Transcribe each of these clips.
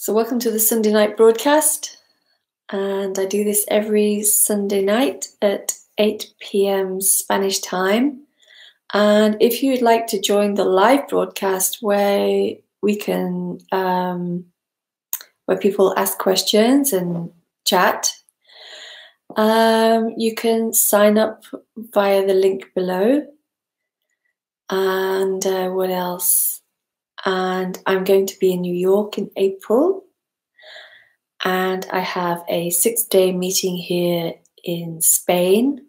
So welcome to the Sunday night broadcast, and I do this every Sunday night at 8 p.m. Spanish time. And if you'd like to join the live broadcast where we can, where people ask questions and chat, you can sign up via the link below. And what else? And I'm going to be in New York in April. And I have a 6-day meeting here in Spain.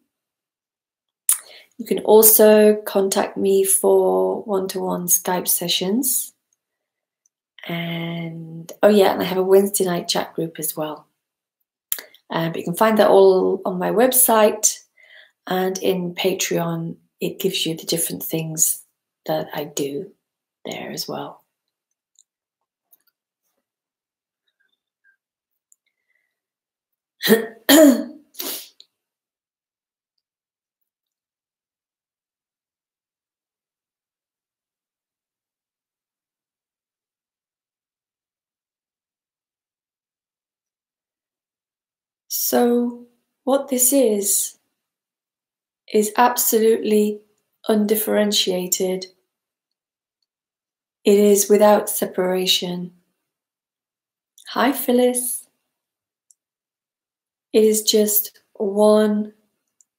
You can also contact me for one-to-one Skype sessions. And oh yeah, and I have a Wednesday night chat group as well. But you can find that all on my website, and in Patreon, it gives you the different things that I do there as well. So what this is absolutely undifferentiated. It is without separation. Hi, Phyllis. It is just one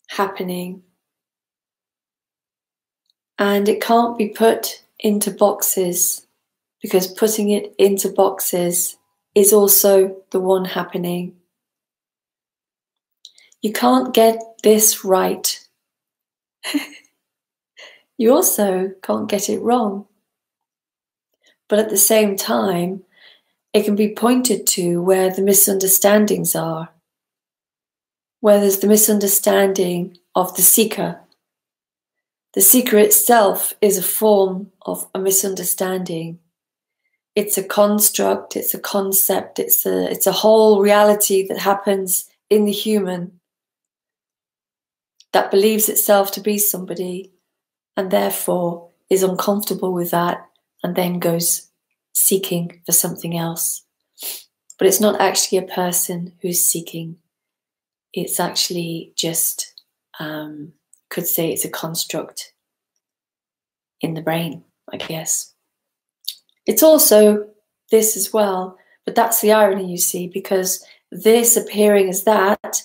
happening. And it can't be put into boxes, because putting it into boxes is also the one happening. You can't get this right. You also can't get it wrong. But at the same time, it can be pointed to where the misunderstandings are, where there's the misunderstanding of the seeker. The seeker itself is a form of a misunderstanding. It's a construct, it's a concept, it's a whole reality that happens in the human that believes itself to be somebody and therefore is uncomfortable with that and then goes seeking for something else. But it's not actually a person who's seeking. It's actually just, could say it's a construct in the brain, I guess. It's also this as well, but that's the irony, you see, because this appearing as that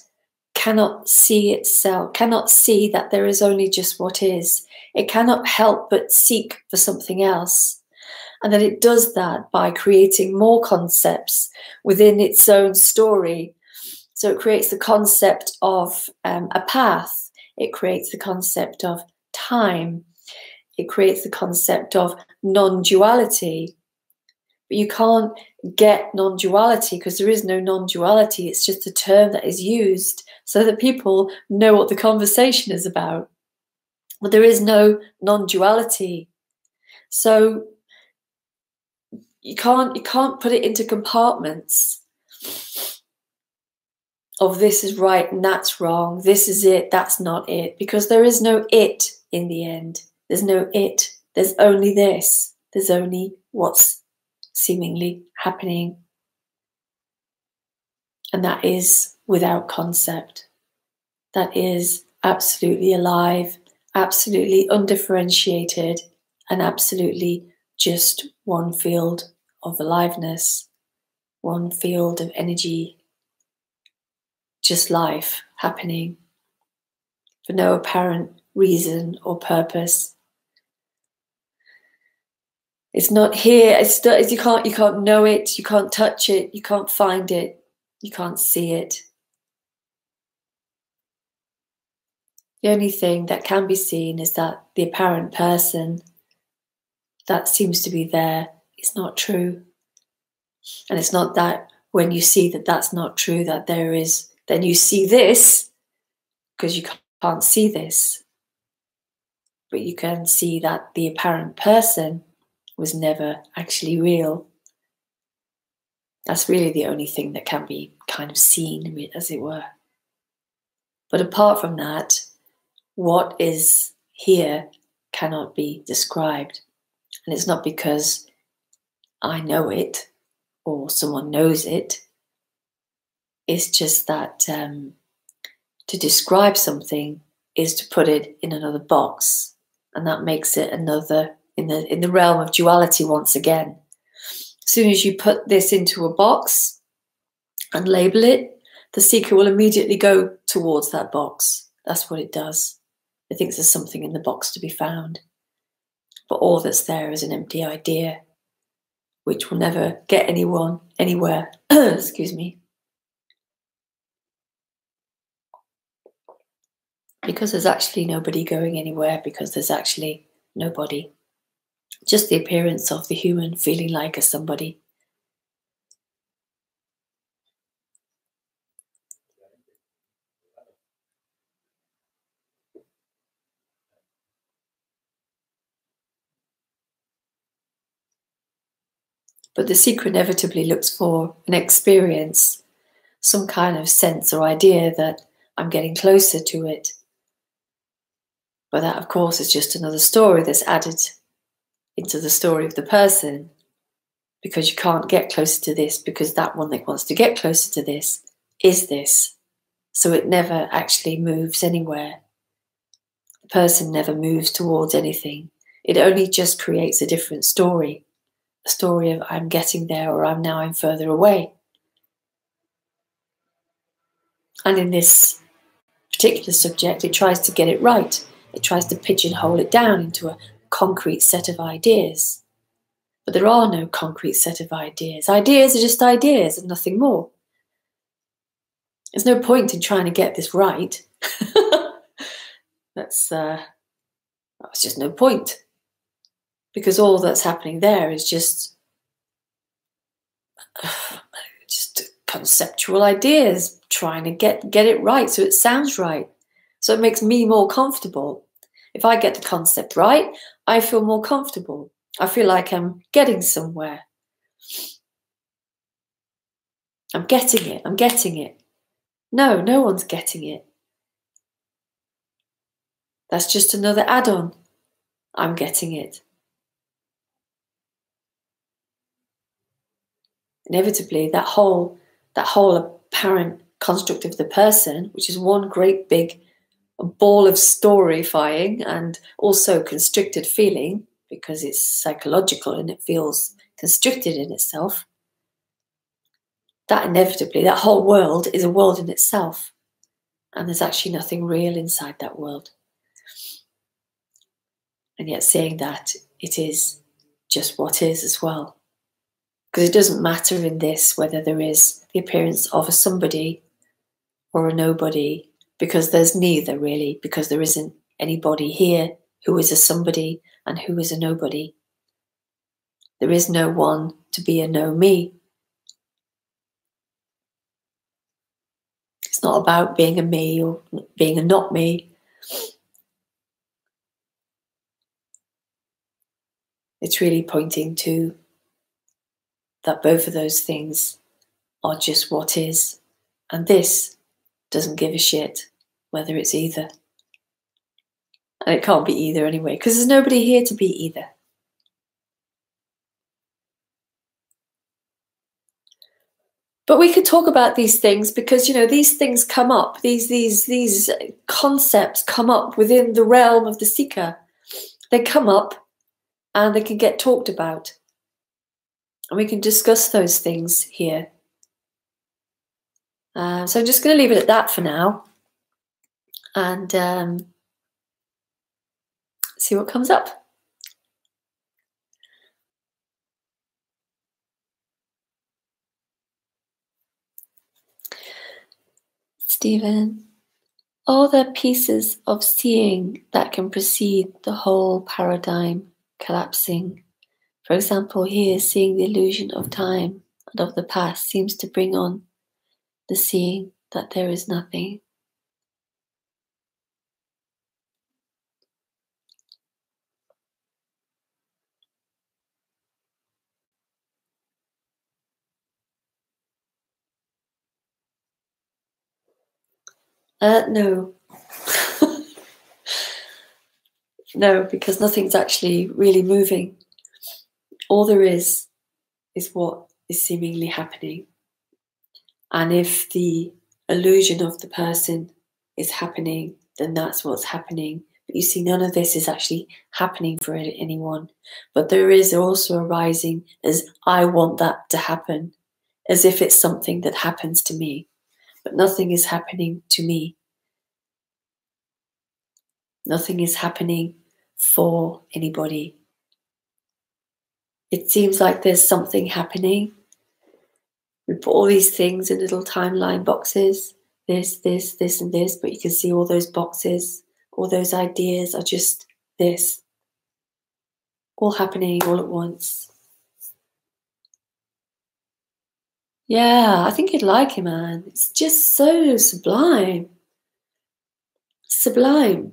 cannot see itself, cannot see that there is only just what is. It cannot help but seek for something else. And then it does that by creating more concepts within its own story. So it creates the concept of a path. It creates the concept of time. It creates the concept of non-duality. But you can't get non-duality because there is no non-duality. It's just a term that is used so that people know what the conversation is about. But there is no non-duality. So you can't put it into compartments of this is right and that's wrong, this is it, that's not it, because there is no it in the end. There's no it. There's only this. There's only what's seemingly happening. And that is without concept. That is absolutely alive, absolutely undifferentiated, and absolutely just one field of aliveness, one field of energy, just life happening for no apparent reason or purpose. It's not here. You can't know it. You can't touch it. You can't find it. You can't see it. The only thing that can be seen is that the apparent person that seems to be there is not true. And it's not that when you see that that's not true, that there is, then you see this, because you can't see this. But you can see that the apparent person was never actually real. That's really the only thing that can be kind of seen, as it were. But apart from that, what is here cannot be described. And it's not because I know it or someone knows it. It's just that to describe something is to put it in another box, and that makes it another in the realm of duality once again. As soon as you put this into a box and label it, the seeker will immediately go towards that box. That's what it does. It thinks there's something in the box to be found. But all that's there is an empty idea, which will never get anyone anywhere. Excuse me. Because there's actually nobody going anywhere, because there's actually nobody. Just the appearance of the human feeling like a somebody. But the seeker inevitably looks for an experience, some kind of sense or idea that I'm getting closer to it. But that, of course, is just another story that's added into the story of the person, because you can't get closer to this, because that one that wants to get closer to this is this. So it never actually moves anywhere. The person never moves towards anything. It only just creates a different story. A story of I'm getting there, or I'm further away. And in this particular subject, it tries to get it right. It tries to pigeonhole it down into a concrete set of ideas. But there are no concrete set of ideas. Ideas are just ideas and nothing more. There's no point in trying to get this right. That's just no point. Because all that's happening there is just conceptual ideas, trying to get it right so it sounds right. So it makes me more comfortable. If I get the concept right, I feel more comfortable. I feel like I'm getting somewhere. I'm getting it. I'm getting it. No, no one's getting it. That's just another add-on. I'm getting it. Inevitably, that whole apparent construct of the person, which is one great big ball of storyfying and also constricted feeling, because it's psychological and it feels constricted in itself, that inevitably, that whole world is a world in itself. And there's actually nothing real inside that world. And yet saying that, it is just what is as well. Because it doesn't matter in this whether there is the appearance of a somebody or a nobody, because there's neither really, because there isn't anybody here who is a somebody and who is a nobody. There is no one to be a no me. It's not about being a me or being a not me. It's really pointing to that both of those things are just what is. And this doesn't give a shit whether it's either. And it can't be either anyway, because there's nobody here to be either. But we could talk about these things because, you know, these things come up, these concepts come up within the realm of the seeker. They come up and they can get talked about. And we can discuss those things here. So I'm just going to leave it at that for now. And see what comes up. Stephen, are there pieces of seeing that can precede the whole paradigm collapsing? For example, here, seeing the illusion of time and of the past seems to bring on the seeing that there is nothing. No. No, because nothing's actually really moving. All there is what is seemingly happening. And if the illusion of the person is happening, then that's what's happening. But you see, none of this is actually happening for anyone. But there is also arising as I want that to happen, as if it's something that happens to me. But nothing is happening to me. Nothing is happening for anybody. It seems like there's something happening. We put all these things in little timeline boxes, this, and this, but you can see all those boxes, all those ideas are just this, all happening all at once. Yeah, I think you'd like it, man. It's just so sublime. Sublime.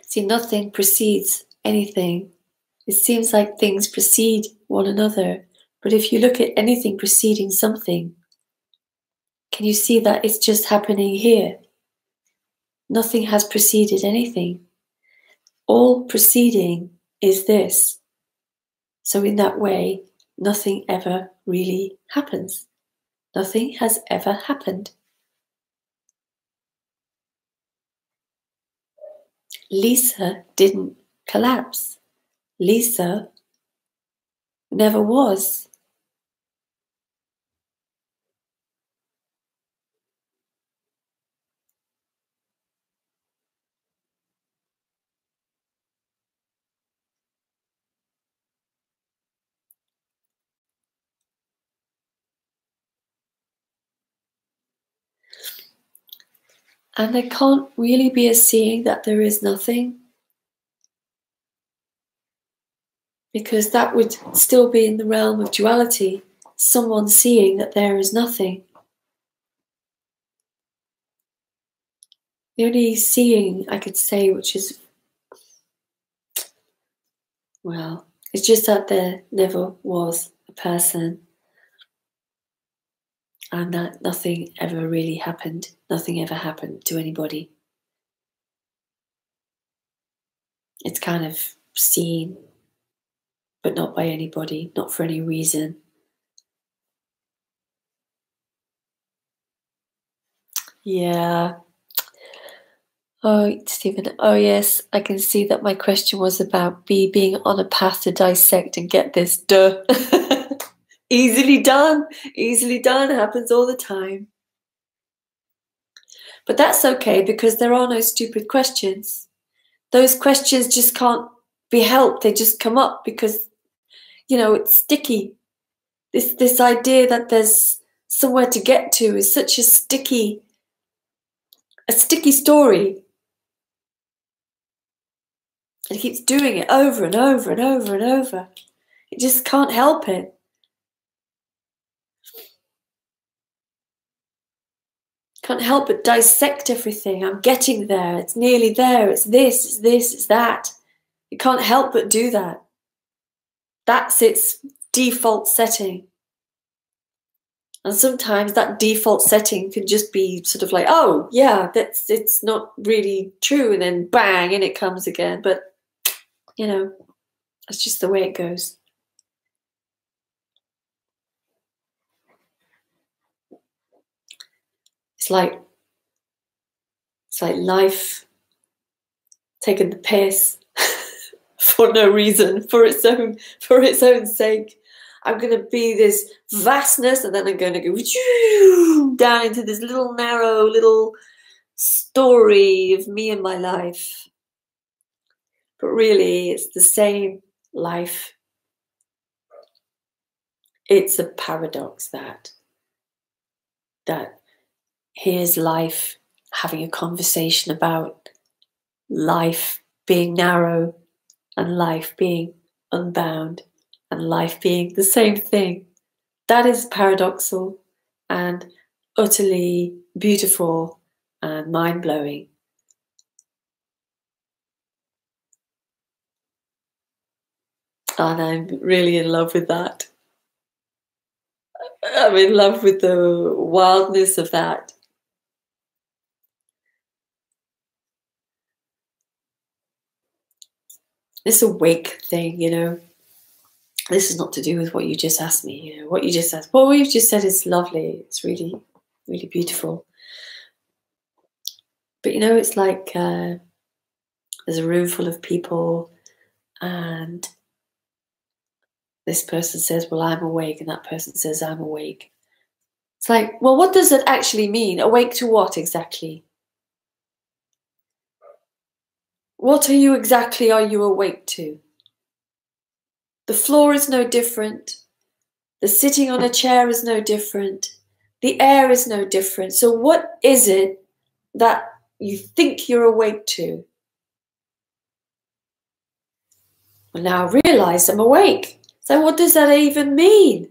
See, nothing precedes anything. It seems like things precede one another, but if you look at anything preceding something, can you see that it's just happening here? Nothing has preceded anything. All preceding is this. So in that way, nothing ever really happens. Nothing has ever happened. Lisa didn't collapse. Lisa never was. And there can't really be a seeing that there is nothing, because that would still be in the realm of duality, someone seeing that there is nothing. The only seeing I could say, which is, well, it's just that there never was a person, and that nothing ever really happened. Nothing ever happened to anybody. It's kind of seen, but not by anybody, not for any reason. Yeah. Oh, Stephen. Oh, yes. I can see that my question was about being on a path to dissect and get this. Duh. Easily done. Easily done. Happens all the time. But that's okay, because there are no stupid questions. Those questions just can't be helped. They just come up because, you know, it's sticky. This idea that there's somewhere to get to is such a sticky story. And it keeps doing it over and over and over and over. It just can't help it. Can't help but dissect everything. I'm getting there. It's nearly there. It's this, it's that. It can't help but do that. That's its default setting. And sometimes that default setting can just be sort of like, oh, yeah, it's not really true. And then bang, in it comes again. But, you know, that's just the way it goes. It's like life taking the piss for no reason, for its own sake. I'm going to be this vastness, and then I'm going to go down into this little narrow little story of me and my life. But really, it's the same life. It's a paradox that here's life having a conversation about life being narrow and life being unbound and life being the same thing. That is paradoxal and utterly beautiful and mind-blowing. And I'm really in love with that. I'm in love with the wildness of that. this awake thing, you know, this is not to do with what you just asked me, you know, what you just asked. What we've just said is lovely. It's really, really beautiful. But, you know, it's like there's a room full of people and this person says, well, I'm awake, and that person says, I'm awake. It's like, well, what does it actually mean? Awake to what exactly? What are you awake to? The floor is no different. The sitting on a chair is no different. The air is no different. So what is it that you think you're awake to? Well, now I realize I'm awake. So what does that even mean?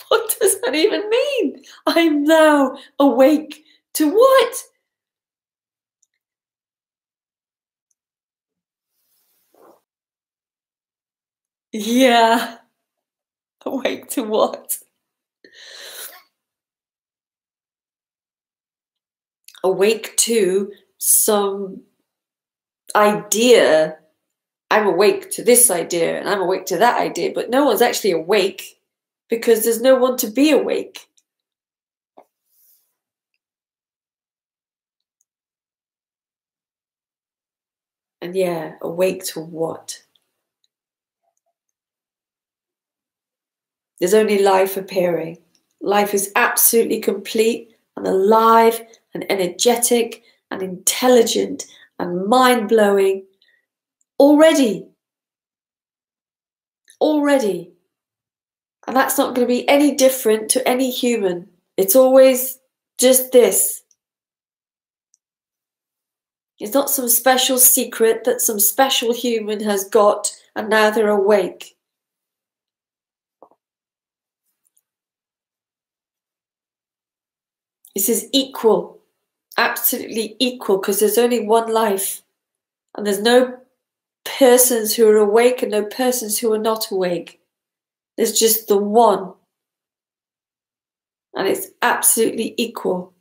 What does that even mean? I'm now awake to what? Yeah. Awake to what? Awake to some idea. I'm awake to this idea and I'm awake to that idea, but no one's actually awake because there's no one to be awake. And yeah, awake to what? There's only life appearing. Life is absolutely complete and alive and energetic and intelligent and mind-blowing already. Already. And that's not going to be any different to any human. It's always just this. It's not some special secret that some special human has got and now they're awake. This is equal, absolutely equal, because there's only one life. And there's no persons who are awake and no persons who are not awake. There's just the one. And it's absolutely equal.